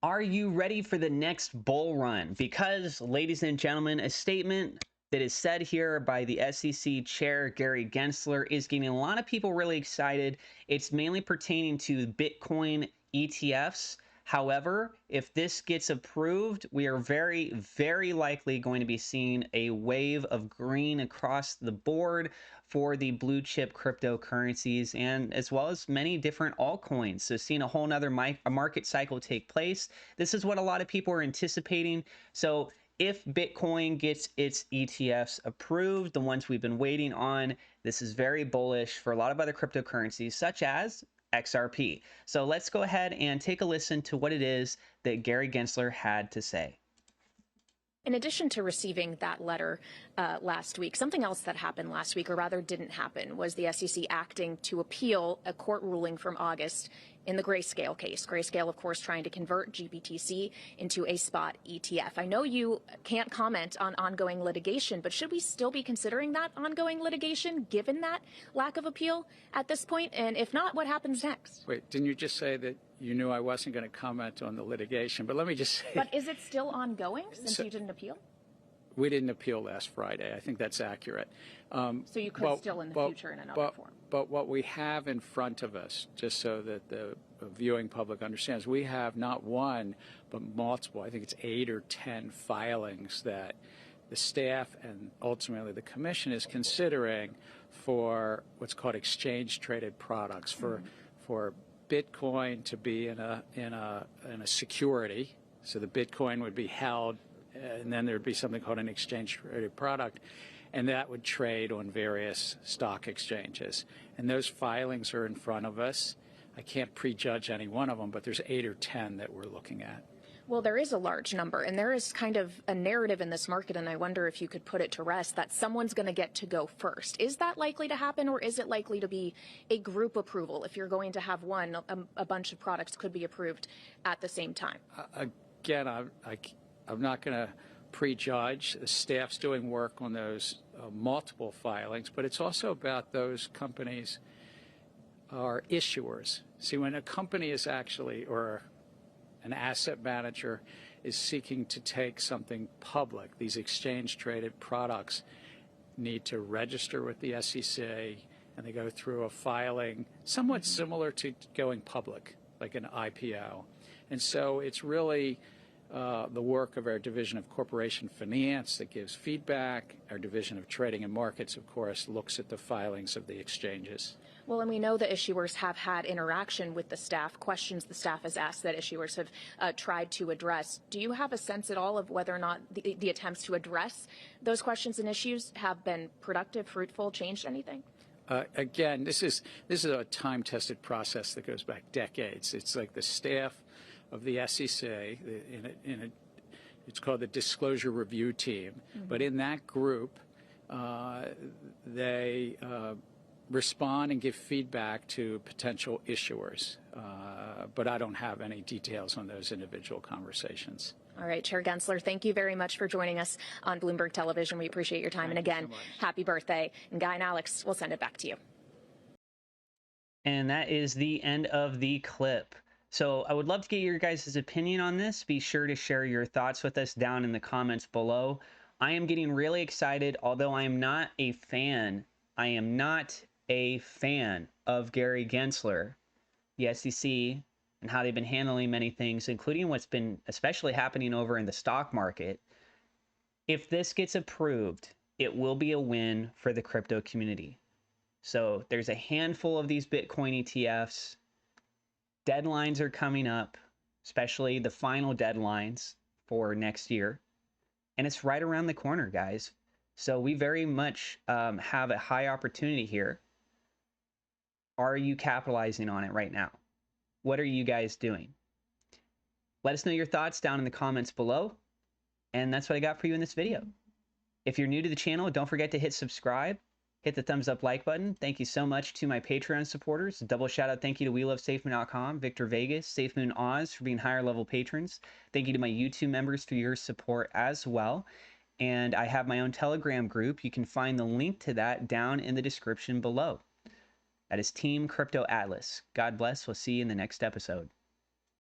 Are you ready for the next bull run? Because, ladies and gentlemen, a statement that is said here by the SEC chair, Gary Gensler, is getting a lot of people really excited. It's mainly pertaining to Bitcoin ETFs. However, if this gets approved, we are very, very likely going to be seeing a wave of green across the board for the blue chip cryptocurrencies, and as well as many different altcoins. So seeing a whole nother market cycle take place. This is what a lot of people are anticipating. So if Bitcoin gets its ETFs approved, the ones we've been waiting on, this is very bullish for a lot of other cryptocurrencies, such as XRP. So let's go ahead and take a listen to what it is that Gary Gensler had to say. In addition to receiving that letter last week, something else that happened last week, or rather didn't happen, was the SEC acting to appeal a court ruling from August in the Grayscale case. Grayscale, of course, trying to convert GBTC into a spot ETF. I know you can't comment on ongoing litigation, but should we still be considering that ongoing litigation given that lack of appeal at this point? And if not, what happens next? Wait, didn't you just say that you knew I wasn't going to comment on the litigation? But let me just say... But is it still ongoing since you didn't appeal? We didn't appeal last Friday. I think that's accurate. So you could still in the future in another form. But what we have in front of us, just so that the viewing public understands, we have not one, but multiple, I think it's 8 or 10 filings that the staff and ultimately the commission is considering for what's called exchange-traded products, for Bitcoin to be in a security. So the Bitcoin would be held, and then there would be something called an exchange-traded product, and that would trade on various stock exchanges. And those filings are in front of us. I can't prejudge any one of them, but there's 8 or 10 that we're looking at. Well, there is a large number, and there is kind of a narrative in this market, and I wonder if you could put it to rest, that someone's going to get to go first. Is that likely to happen, or is it likely to be a group approval? If you're going to have one, a bunch of products could be approved at the same time. Again, I'm not going to prejudge. The staff's doing work on those multiple filings, but it's also about those companies are issuers. See, when a company is actually, or an asset manager is seeking to take something public, these exchange-traded products need to register with the SEC, and they go through a filing somewhat similar to going public, like an IPO. And so it's really the work of our Division of Corporation Finance that gives feedback. Our Division of Trading and Markets, of course, looks at the filings of the exchanges. Well, and we know the issuers have had interaction with the staff, questions the staff has asked that issuers have tried to address. Do you have a sense at all of whether or not the attempts to address those questions and issues have been productive, fruitful, changed anything? Again, this is a time-tested process that goes back decades. It's like the staff of the SEC, it's called the Disclosure Review Team. But in that group, they respond and give feedback to potential issuers. But I don't have any details on those individual conversations. All right, Chair Gensler, thank you very much for joining us on Bloomberg Television. We appreciate your time. And again, happy birthday. And Guy and Alex, we'll send it back to you. And that is the end of the clip. So I would love to get your guys' opinion on this. Be sure to share your thoughts with us down in the comments below. I am getting really excited, although I am not a fan. I am not a fan of Gary Gensler, the SEC, and how they've been handling many things, including what's been especially happening over in the stock market. If this gets approved, it will be a win for the crypto community. So there's a handful of these Bitcoin ETFs. Deadlines are coming up, especially the final deadlines for next year. And it's right around the corner, guys. So we very much have a high opportunity here. Are you capitalizing on it right now? What are you guys doing? Let us know your thoughts down in the comments below. And that's what I got for you in this video. If you're new to the channel, don't forget to hit subscribe. Hit the thumbs up like button. Thank you so much to my Patreon supporters. A double shout out thank you to WeLoveSafeMoon.com, Victor Vegas, SafeMoon Oz for being higher level patrons. Thank you to my YouTube members for your support as well. And I have my own Telegram group. You can find the link to that down in the description below. That is Team Crypto Atlas. God bless. We'll see you in the next episode.